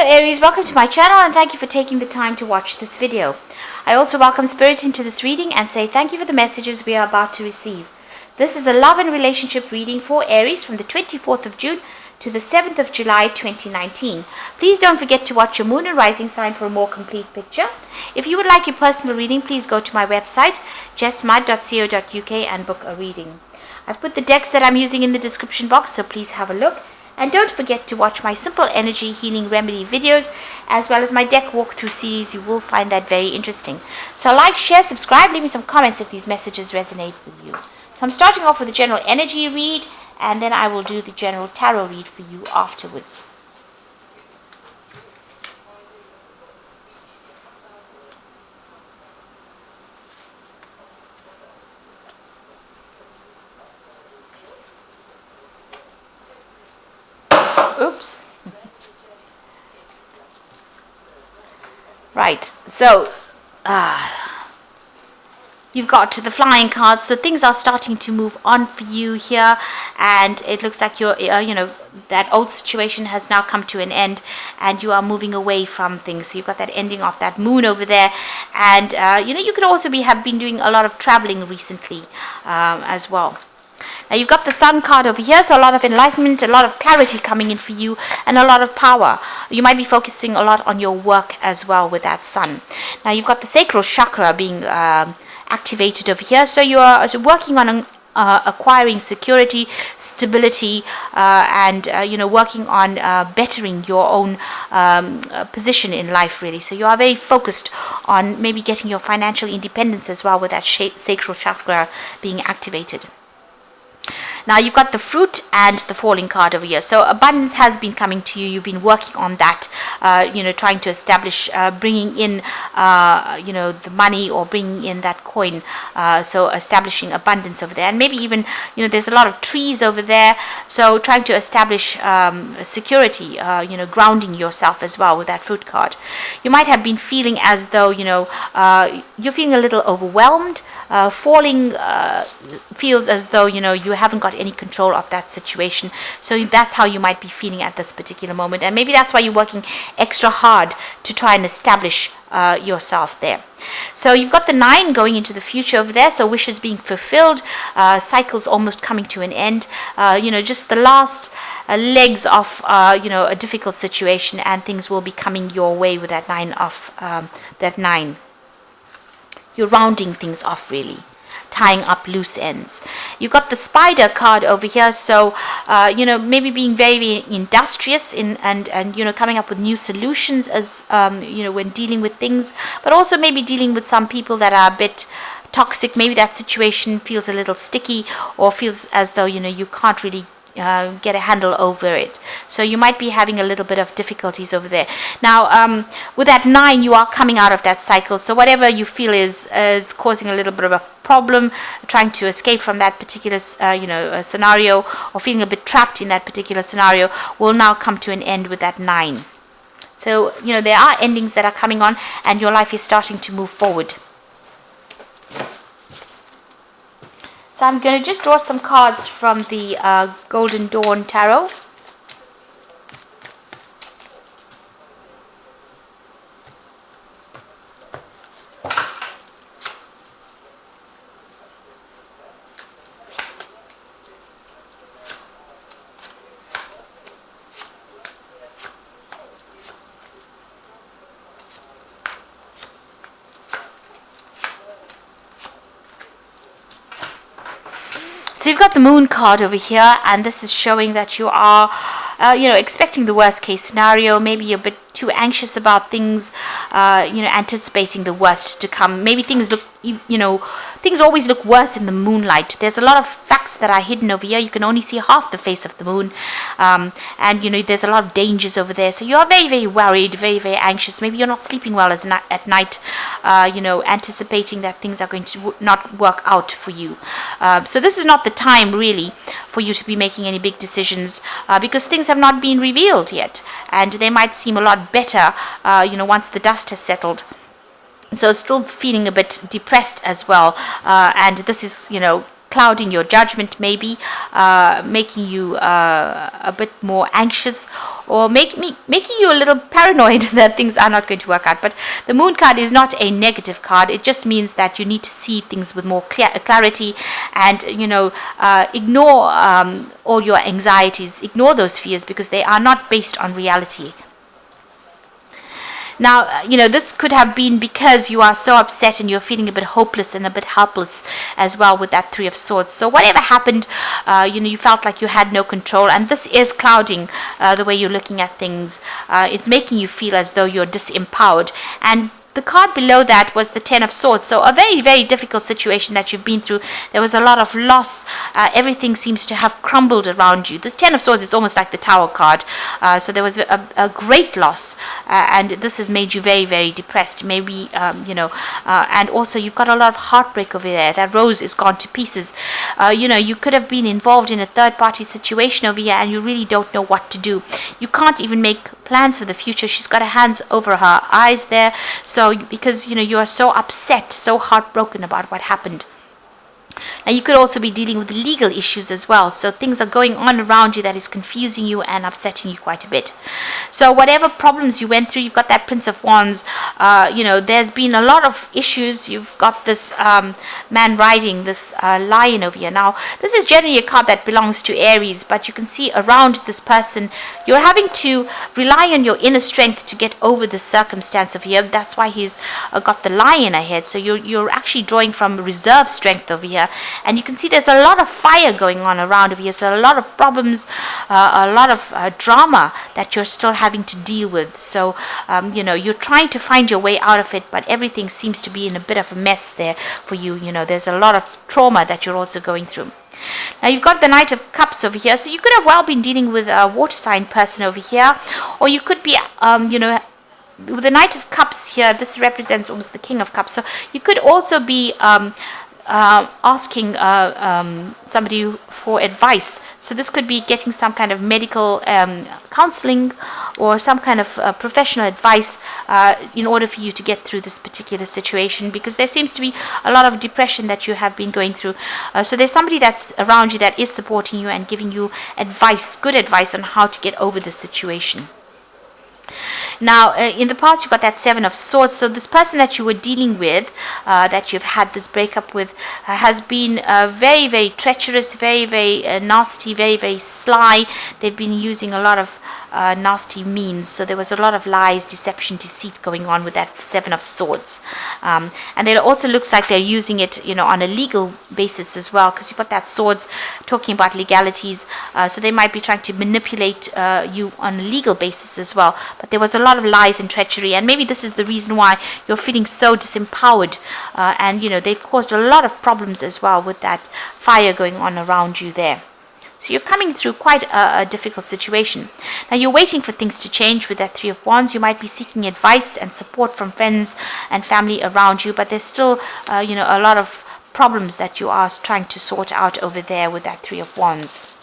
Aries, welcome to my channel and thank you for taking the time to watch this video. I also welcome Spirit into this reading and say thank you for the messages we are about to receive. This is a love and relationship reading for Aries from the 24th of June to the 7th of July 2019. Please don't forget to watch your moon and rising sign for a more complete picture. If you would like your personal reading, please go to my website jessmud.co.uk and book a reading. I've put the decks that I'm using in the description box, so please have a look. And don't forget to watch my simple energy healing remedy videos as well as my deck walkthrough series. You will find that very interesting. So like, share, subscribe, leave me some comments if these messages resonate with you. So I'm starting off with a general energy read and then I will do the general tarot read for you afterwards. Oops. Right, so you've got the flying cards, so things are starting to move on for you here, and it looks like you're, that old situation has now come to an end, and you are moving away from things. So you've got that ending of that moon over there, and you could also have been doing a lot of traveling recently as well. Now you've got the Sun card over here, so a lot of enlightenment, a lot of clarity coming in for you, and a lot of power. You might be focusing a lot on your work as well with that Sun. Now you've got the sacral chakra being activated over here, so you are working on acquiring security, stability, and working on bettering your own position in life, really. So you are very focused on maybe getting your financial independence as well with that sacral chakra being activated. Now you've got the fruit and the falling card over here. So abundance has been coming to you. You've been working on that, trying to establish, bringing in, the money or bringing in that coin. So establishing abundance over there. And maybe even, there's a lot of trees over there. So trying to establish security, grounding yourself as well with that fruit card. You might have been feeling as though, you're feeling a little overwhelmed. Falling feels as though, you haven't got any control of that situation. So that's how you might be feeling at this particular moment. And maybe that's why you're working extra hard to try and establish yourself there. So you've got the 9 going into the future over there. So wishes being fulfilled, cycles almost coming to an end. Just the last legs of, a difficult situation, and things will be coming your way with that 9. You're rounding things off, really, tying up loose ends. You've got the spider card over here, so maybe being very industrious and coming up with new solutions as when dealing with things, but also maybe dealing with some people that are a bit toxic. Maybe that situation feels a little sticky, or feels as though you can't really get a handle over it. So you might be having a little bit of difficulties over there. Now, with that 9, you are coming out of that cycle. So whatever you feel is causing a little bit of a problem, trying to escape from that particular, scenario, or feeling a bit trapped in that particular scenario, will now come to an end with that 9. So, there are endings that are coming on, and your life is starting to move forward. So I'm going to just draw some cards from the Golden Dawn Tarot. So you've got the Moon card over here, and this is showing that you are, expecting the worst case scenario. Maybe you're a bit too anxious about things, anticipating the worst to come. Maybe things look, things always look worse in the moonlight. There's a lot of facts that are hidden over here. You can only see half the face of the moon, and there's a lot of dangers over there. So you are very, very worried, very, very anxious. Maybe you're not sleeping well at night, anticipating that things are going to not work out for you. So this is not the time really for you to be making any big decisions, because things have not been revealed yet, and they might seem a lot better, once the dust has settled. So still feeling a bit depressed as well, and this is, clouding your judgment, maybe making you a bit more anxious, or making you a little paranoid that things are not going to work out. But the Moon card is not a negative card. It just means that you need to see things with more clarity, and ignore all your anxieties, ignore those fears, because they are not based on reality. Now, this could have been because you are so upset and you're feeling a bit hopeless and a bit helpless as well with that Three of Swords. So whatever happened, you felt like you had no control, and this is clouding the way you're looking at things. It's making you feel as though you're disempowered. And the card below that was the Ten of Swords. So a very, very difficult situation that you've been through. There was a lot of loss. Everything seems to have crumbled around you. This Ten of Swords is almost like the Tower card. So there was a great loss, and this has made you very, very depressed. Maybe, and also you've got a lot of heartbreak over there. That rose is gone to pieces. You could have been involved in a third-party situation over here, and you really don't know what to do. You can't even make plans for the future. She's got her hands over her eyes there. So because you are so upset, so heartbroken about what happened. Now you could also be dealing with legal issues as well. So things are going on around you that is confusing you and upsetting you quite a bit. So whatever problems you went through, you've got that Prince of Wands. There's been a lot of issues. You've got this man riding this lion over here. Now this is generally a card that belongs to Aries, but you can see around this person, you're having to rely on your inner strength to get over the circumstance of here. That's why he's got the lion ahead. So you're actually drawing from reserve strength over here. And you can see there's a lot of fire going on around over here. So a lot of problems, a lot of drama that you're still having to deal with. So, you're trying to find your way out of it, but everything seems to be in a bit of a mess there for you. There's a lot of trauma that you're also going through. Now you've got the Knight of Cups over here. So you could have well been dealing with a water sign person over here. Or you could be, with the Knight of Cups here, this represents almost the King of Cups. So you could also be asking somebody for advice. So this could be getting some kind of medical counseling or some kind of professional advice in order for you to get through this particular situation, because there seems to be a lot of depression that you have been going through. So there's somebody that's around you that is supporting you and giving you advice, good advice on how to get over this situation. Now, in the past, you've got that Seven of Swords. So this person that you were dealing with, that you've had this breakup with, has been very, very treacherous, very, very nasty, very, very sly. They've been using a lot of nasty means. So there was a lot of lies, deception, deceit going on with that Seven of Swords. And it also looks like they're using it, on a legal basis as well, because you've got that Swords talking about legalities. So they might be trying to manipulate you on a legal basis as well. But there was a lot of lies and treachery, and maybe this is the reason why you're feeling so disempowered. And they've caused a lot of problems as well with that fire going on around you there. So you're coming through quite a difficult situation. Now you're waiting for things to change with that Three of Wands. You might be seeking advice and support from friends and family around you, but there's still a lot of problems that you are trying to sort out over there with that Three of Wands.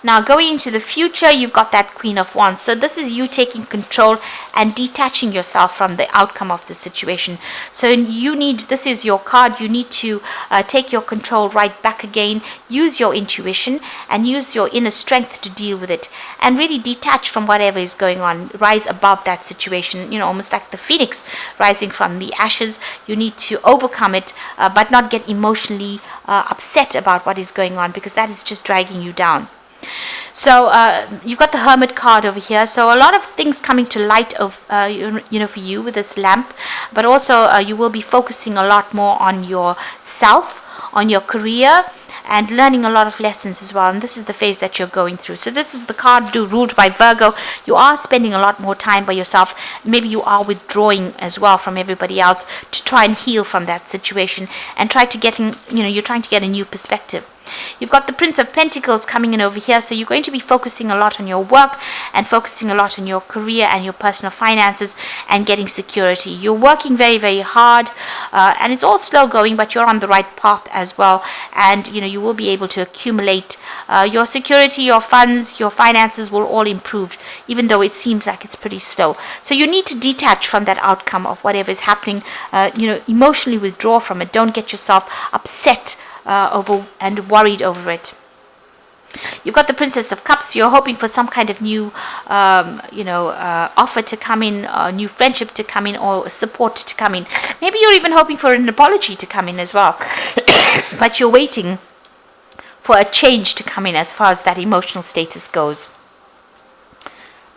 Now, going into the future, you've got that Queen of Wands. So this is you taking control and detaching yourself from the outcome of the situation. So this is your card. You need to take your control right back again, use your intuition and use your inner strength to deal with it, and really detach from whatever is going on. Rise above that situation, almost like the phoenix rising from the ashes. You need to overcome it, but not get emotionally upset about what is going on, because that is just dragging you down. So you've got the Hermit card over here. So a lot of things coming to light of for you with this lamp, but also you will be focusing a lot more on yourself, on your career, and learning a lot of lessons as well. And this is the phase that you're going through. So this is the card ruled by Virgo. You are spending a lot more time by yourself. Maybe you are withdrawing as well from everybody else to try and heal from that situation and try to you're trying to get a new perspective. You've got the Prince of Pentacles coming in over here, so you're going to be focusing a lot on your work and focusing a lot on your career and your personal finances and getting security. You're working very, very hard, and it's all slow going, but you're on the right path as well, and you will be able to accumulate your security, your funds, your finances will all improve, even though it seems like it's pretty slow. So you need to detach from that outcome of whatever is happening, emotionally withdraw from it. Don't get yourself upset over and worried over it. You've got the Princess of Cups. You're hoping for some kind of new, offer to come in, new friendship to come in, or support to come in. Maybe you're even hoping for an apology to come in as well. But you're waiting for a change to come in as far as that emotional status goes.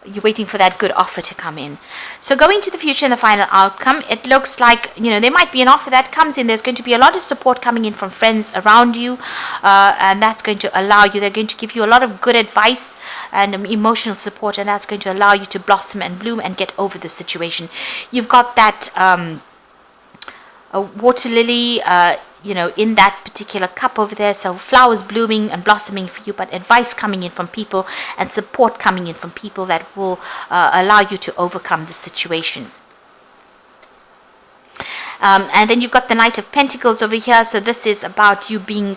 You're waiting for that good offer to come in. So going to the future and the final outcome, it looks like, there might be an offer that comes in. There's going to be a lot of support coming in from friends around you, and that's going to allow you, they're going to give you a lot of good advice and emotional support, and that's going to allow you to blossom and bloom and get over the situation. You've got that a water lily, in that particular cup over there. So flowers blooming and blossoming for you, but advice coming in from people and support coming in from people that will allow you to overcome the situation. And then you've got the Knight of Pentacles over here. So this is about you being,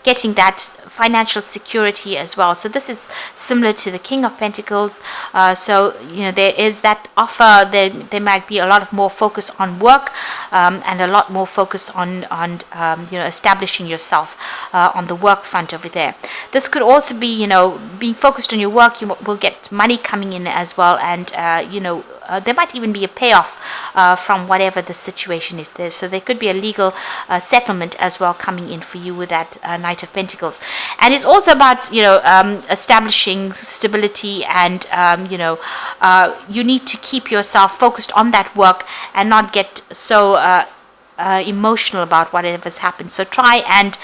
getting that financial security as well. So this is similar to the King of Pentacles. So there is that offer. There might be a lot of more focus on work, and a lot more focus on establishing yourself on the work front over there. This could also be being focused on your work. You will get money coming in as well, and there might even be a payoff from whatever the situation is there. So there could be a legal settlement as well coming in for you with that Knight of Pentacles. And it's also about, establishing stability, and, you need to keep yourself focused on that work and not get so emotional about whatever's happened. So try and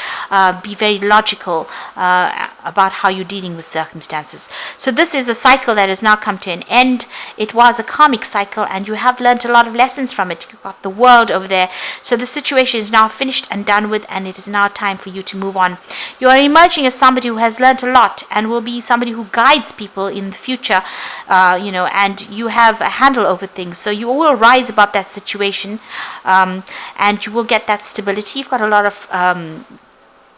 be very logical about how you're dealing with circumstances. So this is a cycle that has now come to an end. It was a karmic cycle, and you have learned a lot of lessons from it. You've got the World over there. So the situation is now finished and done with, and it is now time for you to move on. You are emerging as somebody who has learned a lot and will be somebody who guides people in the future, and you have a handle over things. So you will rise above that situation, and you will get that stability. You've got a lot of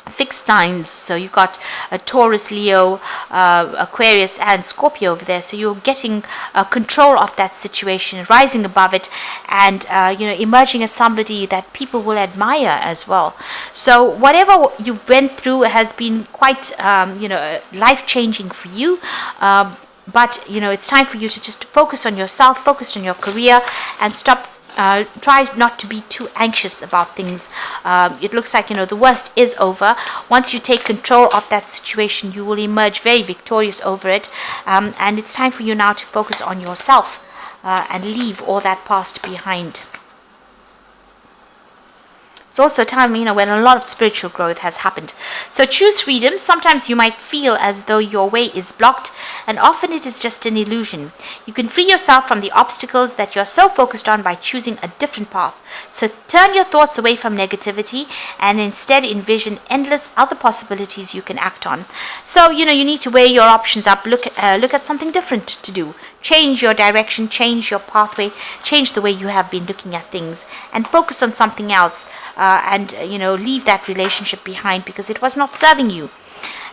fixed signs. So you've got a Taurus, Leo, Aquarius, and Scorpio over there. So you're getting control of that situation, rising above it, and emerging as somebody that people will admire as well. So whatever you've went through has been quite life-changing for you. But it's time for you to just focus on yourself, focus on your career, and stop. Try not to be too anxious about things. It looks like the worst is over. Once you take control of that situation, you will emerge very victorious over it, and it's time for you now to focus on yourself and leave all that past behind. It's also time, when a lot of spiritual growth has happened. So choose freedom. Sometimes you might feel as though your way is blocked, and often it is just an illusion. You can free yourself from the obstacles that you're so focused on by choosing a different path. So turn your thoughts away from negativity and instead envision endless other possibilities you can act on. So, you need to weigh your options up, look at something different to do. Change your direction, change your pathway, change the way you have been looking at things, and focus on something else, and leave that relationship behind because it was not serving you.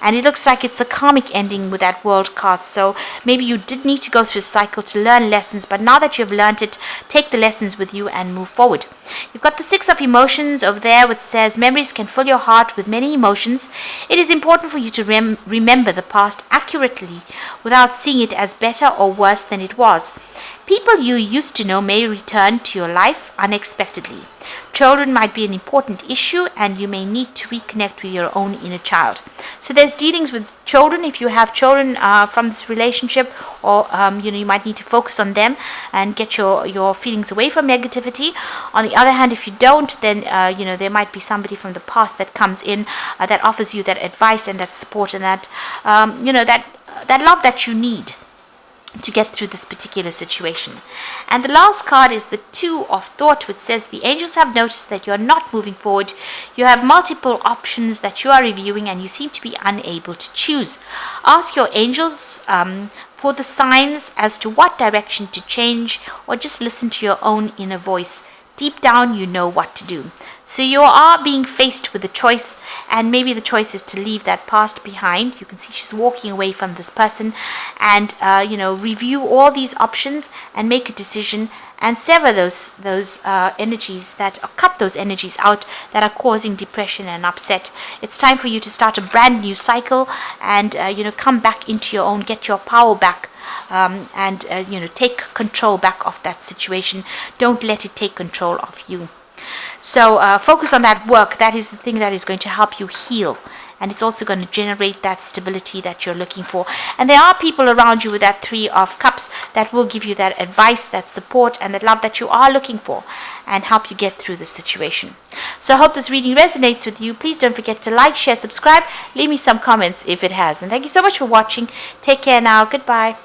And it looks like it's a karmic ending with that World card. So maybe you did need to go through a cycle to learn lessons, but now that you've learned it, take the lessons with you and move forward. You've got the Six of Emotions over there, which says memories can fill your heart with many emotions. It is important for you to remember the past accurately without seeing it as better or worse than it was. People you used to know may return to your life unexpectedly. Children might be an important issue, and you may need to reconnect with your own inner child. So there's dealings with children. If you have children from this relationship, or you might need to focus on them and get your feelings away from negativity. On the other hand, if you don't, then there might be somebody from the past that comes in that offers you that advice and that support and that that love that you need to get through this particular situation. And the last card is the Two of Thought, which says the angels have noticed that you are not moving forward. You have multiple options that you are reviewing, and you seem to be unable to choose. Ask your angels for the signs as to what direction to change, or just listen to your own inner voice. Deep down, you know what to do. So you are being faced with a choice, and maybe the choice is to leave that past behind. You can see she's walking away from this person, and review all these options and make a decision and sever those energies that, or cut those energies out that are causing depression and upset. It's time for you to start a brand new cycle and come back into your own, get your power back. And take control back of that situation. Don't let it take control of you. So focus on that work. That is the thing that is going to help you heal. And it's also going to generate that stability that you're looking for. And there are people around you with that 3 of Cups that will give you that advice, that support, and that love that you are looking for, and help you get through the situation. So I hope this reading resonates with you. Please don't forget to like, share, subscribe. Leave me some comments if it has. And thank you so much for watching. Take care now. Goodbye.